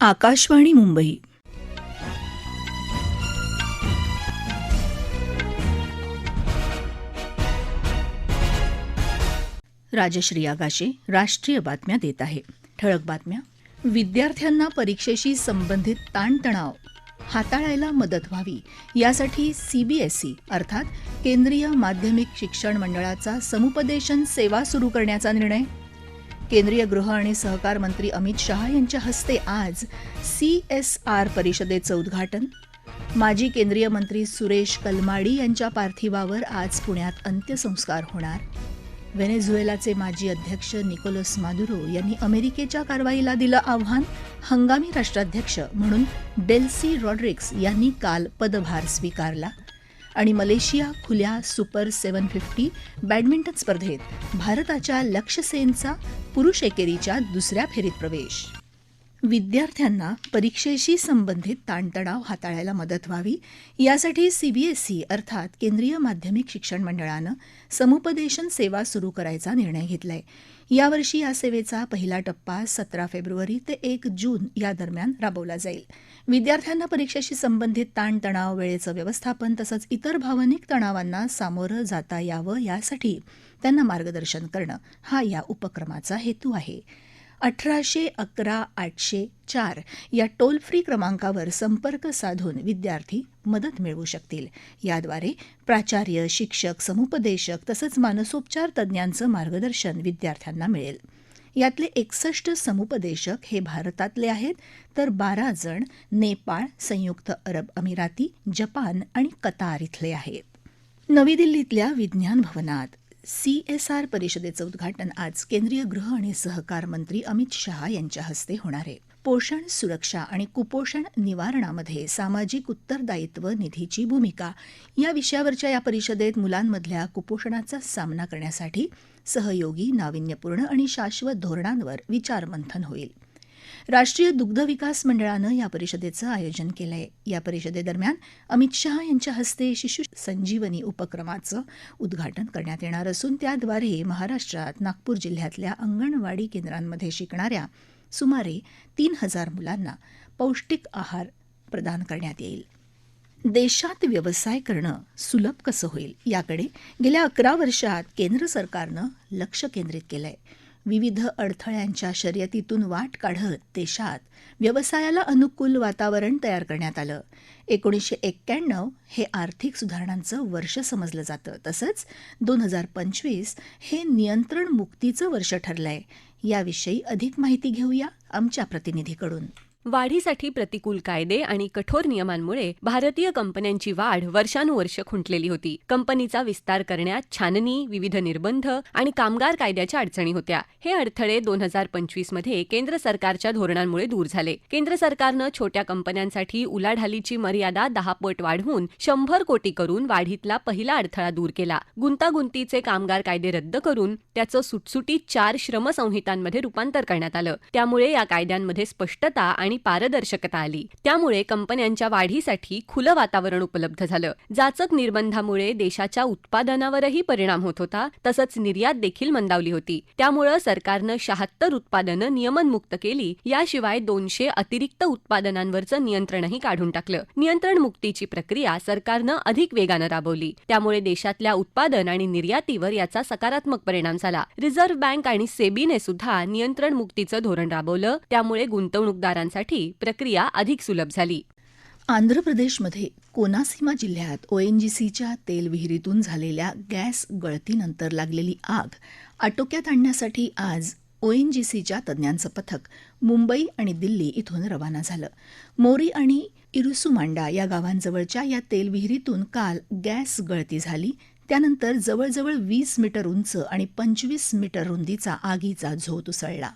आकाशवाणी मुंबई. राजश्री आगाशे राष्ट्रीय बातम्या देत आहे. ठळक बातम्या. विद्यार्थ्यांना परीक्षेशी संबंधित ताणतणाव हाताळायला मदत व्हावी यासाठी सीबीएसई अर्थात केंद्रीय माध्यमिक शिक्षण मंडळाचा समुपदेशन सेवा सुरू करण्याचा निर्णय. केंद्रीय गृह आणि सहकार मंत्री अमित शहा यांच्या हस्ते आज CSR परिषदेचं उद्घाटन. माजी केंद्रीय मंत्री सुरेश कलमाडी यांच्या पार्थिवावर आज पुण्यात अंत्यसंस्कार होणार. व्हेनेझुएलाचे माजी अध्यक्ष निकोलस मादुरो यांनी अमेरिकेच्या कारवाईला दिलं आव्हान. हंगामी राष्ट्राध्यक्ष म्हणून डेल्सी रॉड्रिग्स यांनी काल पदभार स्वीकारला. आणि मलेशिया खुल्या सुपर 750 बॅडमिंटन स्पर्धेत भारताच्या लक्ष्य सेनचा पुरुष एकेरीच्या दुसऱ्या फेरीत प्रवेश. विद्यार्थ्यांना परीक्षेशी संबंधित ताणतणाव हाताळायला मदत व्हावी यासाठी सीबीएसई अर्थात केंद्रीय माध्यमिक शिक्षण मंडळानं समुपदेशन सेवा सुरू करायचा निर्णय घेतलाय. यावर्षी या सेवेचा पहिला टप्पा 17 फेब्रुवारी ते 1 जून या दरम्यान राबवला जाईल. विद्यार्थ्यांना परीक्षेशी संबंधित ताणतणाव, वेळेचं व्यवस्थापन तसंच इतर भावनिक तणावांना सामोरं जाता यावं यासाठी त्यांना मार्गदर्शन करणं हा या उपक्रमाचा हेतू आहे. 1811-804 या टोल फ्री क्रमांकावर संपर्क साधून विद्यार्थी मदत मिळवू शकतील. याद्वारे प्राचार्य, शिक्षक, समुपदेशक तसंच मानसोपचार तज्ज्ञांचं मार्गदर्शन विद्यार्थ्यांना मिळेल. यातले 61 समुपदेशक हे भारतातले आहेत, तर 12 जण नेपाळ, संयुक्त अरब अमिराती, जपान आणि कतार इथले आहेत. नवी दिल्लीतल्या विज्ञान भवनात CSR परिषदेचं उद्घाटन आज केंद्रीय गृह आणि सहकार मंत्री अमित शहा यांच्या हस्ते होणार आहे. पोषण सुरक्षा आणि कुपोषण निवारणामध्ये सामाजिक उत्तरदायित्व निधीची भूमिका या विषयावरच्या या परिषदेत मुलांमधल्या कुपोषणाचा सामना करण्यासाठी सहयोगी, नाविन्यपूर्ण आणि शाश्वत धोरणांवर विचारमंथन होईल. राष्ट्रीय दुग्ध विकास मंडळानं या परिषदेचं आयोजन केलं आहे. या परिषदेदरम्यान अमित शहा यांच्या हस्ते शिशु संजीवनी उपक्रमाचं उद्घाटन करण्यात येणार असून त्याद्वारे महाराष्ट्रात नागपूर जिल्ह्यातल्या अंगणवाडी केंद्रांमध्ये शिकणाऱ्या सुमारे 3000 मुलांना पौष्टिक आहार प्रदान करण्यात येईल. देशात व्यवसाय करणं सुलभ कसं होईल याकडे गेल्या 11 वर्षात केंद्र सरकारनं लक्ष केंद्रित केलं आहे. विविध अडथळ्यांच्या शर्यतीतून वाट काढत देशात व्यवसायाला अनुकूल वातावरण तयार करण्यात आलं. 1991 हे आर्थिक सुधारणांचं वर्ष समजलं जातं. तसंच 2025 हे नियंत्रण मुक्तीचं वर्ष ठरलंय. याविषयी अधिक माहिती घेऊया आमच्या प्रतिनिधीकडून. वाढीसाठी प्रतिकूल कायदे आणि कठोर नियमांमुळे भारतीय कंपन्यांची वाढ वर्षानुवर्ष खुंटलेली होती. कंपनीचा विस्तार करण्यात छाननी, विविध निर्बंध आणि कामगार कायद्याच्या अडचणी होत्या. हे अडथळे 2025 मध्ये केंद्र सरकारच्या धोरणांमुळे दूर झाले. केंद्र सरकारनं छोट्या कंपन्यांसाठी उलाढालीची मर्यादा 10 पट वाढवून 100 कोटी करून वाढीतला पहिला अडथळा दूर केला. गुंतागुंतीचे कामगार कायदे रद्द करून त्याचं सुटसुटीत 4 श्रमसंहितांमध्ये रूपांतर करण्यात आलं. त्यामुळे या कायद्यांमध्ये स्पष्टता आणि पारदर्शकता आली. त्यामुळे कंपन्यांच्या वाढीसाठी खुलं वातावरण उपलब्ध झालं. जाचक निर्बंधामुळे देशाच्या उत्पादनावरही परिणाम होत होता. तसंच निर्यात देखील मंदावली होती. त्यामुळे सरकारनं 76 उत्पादनं नियमनमुक्त केली. याशिवाय 200 अतिरिक्त उत्पादनांवरचं नियंत्रणही काढून टाकलं. नियंत्रण मुक्तीची प्रक्रिया सरकारनं अधिक वेगानं राबवली. त्यामुळे देशातल्या उत्पादन आणि निर्यातीवर याचा सकारात्मक परिणाम झाला. रिझर्व्ह बँक आणि सेबीने सुद्धा नियंत्रण मुक्तीचं धोरण राबवलं. त्यामुळे गुंतवणूकदारांसाठी प्रक्रिया अधिक सुलभ झाली. आंध्र प्रदेशमध्ये कोनासीमा जिल्ह्यात ONGCच्या तेल विहिरीतून झालेल्या गॅस गळतीनंतर लागलेली आग आटोक्यात आणण्यासाठी आज ONGCच्या तज्ज्ञांचं पथक मुंबई आणि दिल्ली इथून रवाना झालं. मोरी आणि इरुसुमांडा या गावांजवळच्या या तेल विहिरीतून काल गॅस गळती झाली. त्यानंतर जवळजवळ 20 मीटर उंच आणि 25 मीटर रुंदीचा आगीचा झोत उसळला.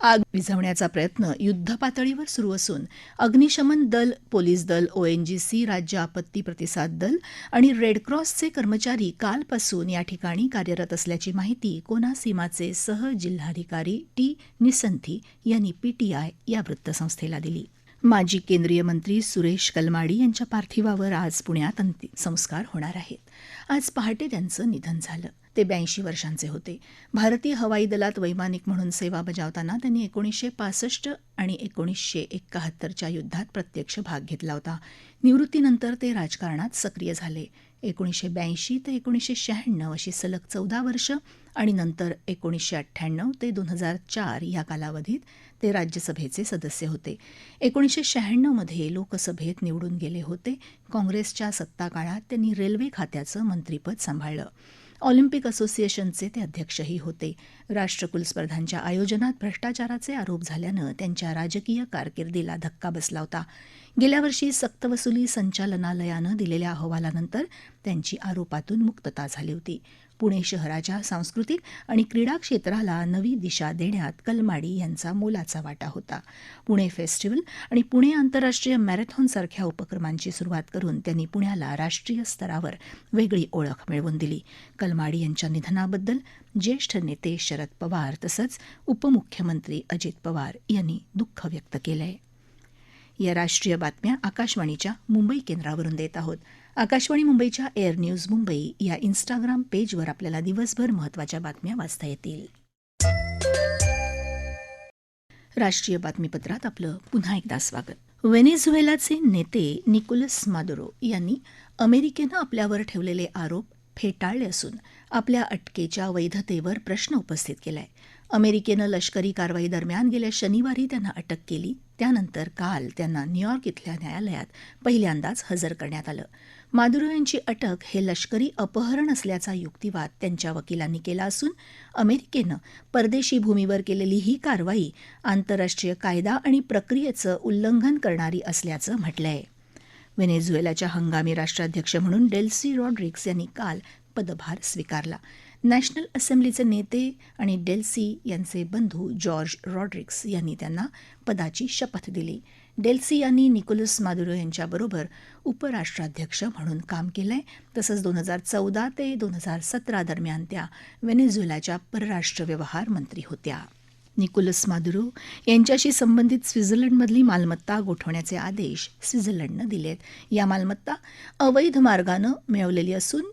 आग विझवण्याचा प्रयत्न युद्धपातळीवर सुरू असून अग्निशमन दल, पोलीस दल, ONGC, राज्य आपत्ती प्रतिसाद दल आणि रेडक्रॉसचे कर्मचारी कालपासून या ठिकाणी कार्यरत असल्याची माहिती कोनासीमाचे सहजिल्हाधिकारी टी निसंथी यांनी PTI या वृत्तसंस्थेला दिली. माजी केंद्रीय मंत्री सुरेश कलमाडी यांच्या पार्थिवावर आज पुण्यात अंत्यसंस्कार होणार आहेत. आज पहाटे त्यांचं निधन झालं. ते 82 वर्षांचे होते. भारतीय हवाई दलात वैमानिक म्हणून सेवा बजावताना त्यांनी 1965 आणि 1971च्या युद्धात प्रत्यक्ष भाग घेतला होता. निवृत्तीनंतर ते राजकारणात सक्रिय झाले. 1982 ते 1996 अशी सलग 14 वर्ष आणि नंतर 1998 ते 2004 या कालावधीत ते राज्यसभेचे सदस्य होते. 1996 मध्ये लोकसभेत निवडून गेले होते. काँग्रेसच्या सत्ताकाळात त्यांनी रेल्वे खात्याचं मंत्रिपद सांभाळलं. ऑलिम्पिक असोसिएशनचे ते अध्यक्षही होते. राष्ट्रकुल स्पर्धांच्या आयोजनात भ्रष्टाचाराचे आरोप झाल्यानं त्यांच्या राजकीय कारकिर्दीला धक्का बसला होता. गेल्या वर्षी सक्तवसुली संचालनालयानं दिलेल्या अहवालानंतर त्यांची आरोपातून मुक्तता झाली होती. पुणे शहराच्या सांस्कृतिक आणि क्रीडा क्षेत्राला नवी दिशा देण्यात कलमाडी यांचा मोलाचा वाटा होता. पुणे फेस्टिव्हल आणि पुणे आंतरराष्ट्रीय मॅरेथॉनसारख्या उपक्रमांची सुरुवात करून त्यांनी पुण्याला राष्ट्रीय स्तरावर वेगळी ओळख मिळवून दिली. कलमाडी यांच्या निधनाबद्दल ज्येष्ठ नेते शरद पवार तसंच उपमुख्यमंत्री अजित पवार यांनी दुःख व्यक्त केलं आहे. या राष्ट्रीय बातम्या आकाशवाणीच्या मुंबई केंद्रावरून देत आहोत. आकाशवाणी मुंबईच्या एअर न्यूज मुंबई या इन्स्टाग्राम पेजवर आपल्याला दिवसभर महत्त्वाच्या बातम्या वाचता येतील. राष्ट्रीय बातमीपत्रात आपलं पुन्हा एकदा स्वागत. व्हेनेझुएलाचे नेते निकोलस मादुरो यांनी अमेरिकेनं आपल्यावर ठेवलेले आरोप फेटाळले असून आपल्या अटकेच्या वैधतेवर प्रश्न उपस्थित केलाय. अमेरिकेनं लष्करी कारवाई दरम्यान गेल्या शनिवारी त्यांना अटक केली. त्यानंतर काल त्यांना न्यूयॉर्क इथल्या न्यायालयात पहिल्यांदाच हजर करण्यात आलं. मादुरो यांची अटक हे लष्करी अपहरण असल्याचा युक्तिवाद त्यांच्या वकिलांनी केला असून अमेरिकेनं परदेशी भूमीवर केलेली ही कारवाई आंतरराष्ट्रीय कायदा आणि प्रक्रियेचं उल्लंघन करणारी असल्याचं म्हटलंय. व्हेनेझुएलाच्या हंगामी राष्ट्राध्यक्ष म्हणून डेल्सी रॉड्रिग्स यांनी काल पदभार स्वीकारला. नॅशनल असेंब्लीचे नेते आणि डेल्सी यांचे बंधू जॉर्ज रॉड्रिग्स यांनी त्यांना पदाची शपथ दिली. डेल्सी यांनी निकोलस मादुरो यांच्याबरोबर उपराष्ट्राध्यक्ष म्हणून काम केलंय. तसंच 2014 ते 2017 दरम्यान त्या व्हेनेझुएलाच्या परराष्ट्र व्यवहार मंत्री होत्या. निकोलस मादुरो यांच्याशी संबंधित स्वित्झर्लंडमधली मालमत्ता गोठवण्याचे आदेश स्वित्झर्लंडनं दिलेत. या मालमत्ता अवैध मार्गानं मिळवलेली असून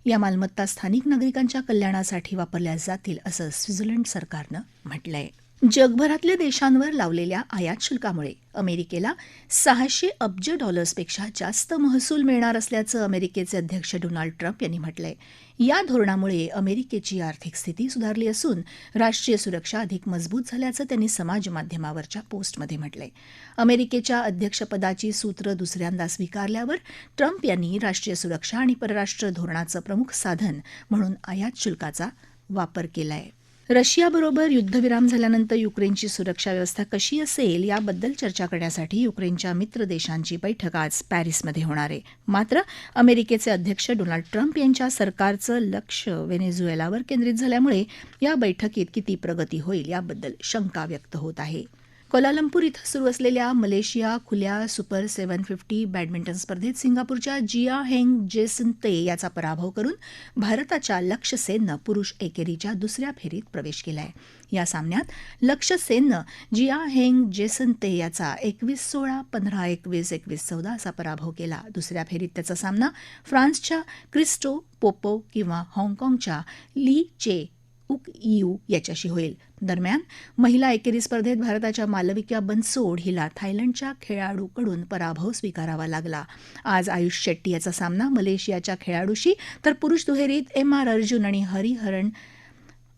या मालमत्ता स्थानिक नागरिकांच्या कल्याणासाठी वापरल्या जातील असं स्वित्झर्लंड सरकारनं म्हटलंय. जगभरातल्या देशांवर लावलेल्या आयात शुल्कामुळे अमेरिकेला $600 अब्ज पेक्षा जास्त महसूल मिळणार असल्याचं अमेरिकेचे अध्यक्ष डोनाल्ड ट्रम्प यांनी म्हटलंय. या धोरणामुळे अमेरिकेची आर्थिक स्थिती सुधारली असून राष्ट्रीय सुरक्षा अधिक मजबूत झाल्याचं त्यांनी समाजमाध्यमावरच्या पोस्टमध्ये म्हटलंय. अमेरिकेच्या अध्यक्षपदाची सूत्र दुसऱ्यांदा स्वीकारल्यावर ट्रम्प यांनी राष्ट्रीय सुरक्षा आणि परराष्ट्र धोरणाचं प्रमुख साधन म्हणून आयात शुल्काचा वापर केलाय. रशियाबरोबर युद्धविराम झाल्यानंतर युक्रेनची सुरक्षा व्यवस्था कशी असेल याबद्दल चर्चा करण्यासाठी युक्रेनच्या मित्र देशांची बैठक आज पॅरिसमध्ये होणार आहे. मात्र अमेरिकेचे अध्यक्ष डोनाल्ड ट्रम्प यांच्या सरकारचं लक्ष व्हेनेझुएलावर केंद्रित झाल्यामुळे या बैठकीत किती प्रगती होईल याबद्दल शंका व्यक्त होत आहे. कोलालंपूर इथं सुरू असलेल्या मलेशिया खुल्या सुपर 750 बॅडमिंटन स्पर्धेत सिंगापूरच्या जिया हेंग जेसन ते याचा पराभव करून भारताच्या लक्ष्य सेननं पुरुष एकेरीच्या दुसऱ्या फेरीत प्रवेश केलाय. या सामन्यात लक्ष्य सेननं जिया हेंग जेसन ते याचा 21-16, 15-21, 21-14 असा पराभव केला. दुसऱ्या फेरीत त्याचा सामना फ्रान्सच्या क्रिस्टो पोपो किंवा हाँगकाँगच्या ली चे उक यू याच्याशी होईल. दरम्यान महिला एकेरी स्पर्धेत भारताच्या मालविका बनसोड हिला थायलंडच्या खेळाडूकडून पराभव स्वीकारावा लागला. आज आयुष शेट्टी याचा सामना मलेशियाच्या खेळाडूशी तर पुरुष दुहेरीत MR अर्जुन आणि हरिहरन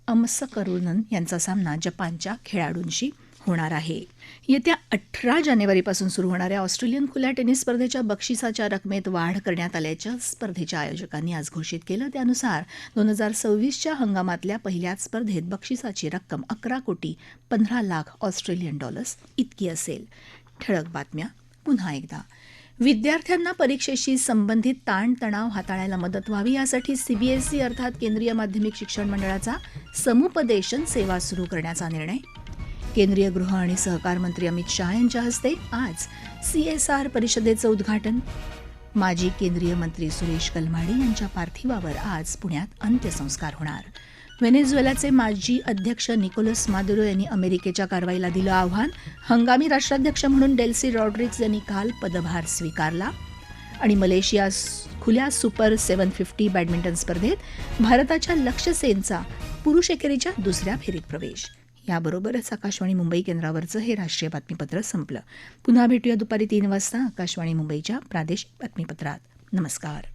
अमसकरुनन यांचा सामना जपानच्या खेळाडूंशी होणार आहे. येत्या 18 जानेवारीपासून सुरू होणाऱ्या ऑस्ट्रेलियन खुल्या टेनिस स्पर्धेच्या बक्षिसाच्या रकमेत वाढ करण्यात आल्याचं स्पर्धेच्या आयोजकांनी आज घोषित केलं. त्यानुसार 2026च्या हंगामातल्या पहिल्याच स्पर्धेत बक्षिसाची रक्कम $11,15,00,000 इतकी असेल. ठळक बातम्या पुन्हा एकदा. विद्यार्थ्यांना परीक्षेशी संबंधित ताणतणाव हाताळायला मदत व्हावी यासाठी CBSE अर्थात केंद्रीय माध्यमिक शिक्षण मंडळाचा समुपदेशन सेवा सुरू करण्याचा निर्णय. केंद्रीय गृह आणि सहकार मंत्री अमित शाह यांच्या हस्ते आज CSR परिषदेचं उद्घाटन. माजी केंद्रीय मंत्री सुरेश कलमाडी यांच्या पार्थिवावर आज पुण्यात अंत्यसंस्कार होणार. व्हेनेझुएलाचे माजी अध्यक्ष निकोलस मादुरो यांनी अमेरिकेच्या कारवाईला दिलं आव्हान. हंगामी राष्ट्राध्यक्ष म्हणून डेल्सी रॉड्रिग्स यांनी काल पदभार स्वीकारला. आणि मलेशिया खुल्या सुपर 750 बॅडमिंटन स्पर्धेत भारताच्या लक्ष्य सेनचा पुरुष एकेरीच्या दुसऱ्या फेरीत प्रवेश. याबरोबरच आकाशवाणी मुंबई केंद्रावरचं हे राष्ट्रीय बातमीपत्र संपलं. पुन्हा भेटूया दुपारी 3 वाजता आकाशवाणी मुंबईच्या प्रादेशिक बातमीपत्रात. नमस्कार.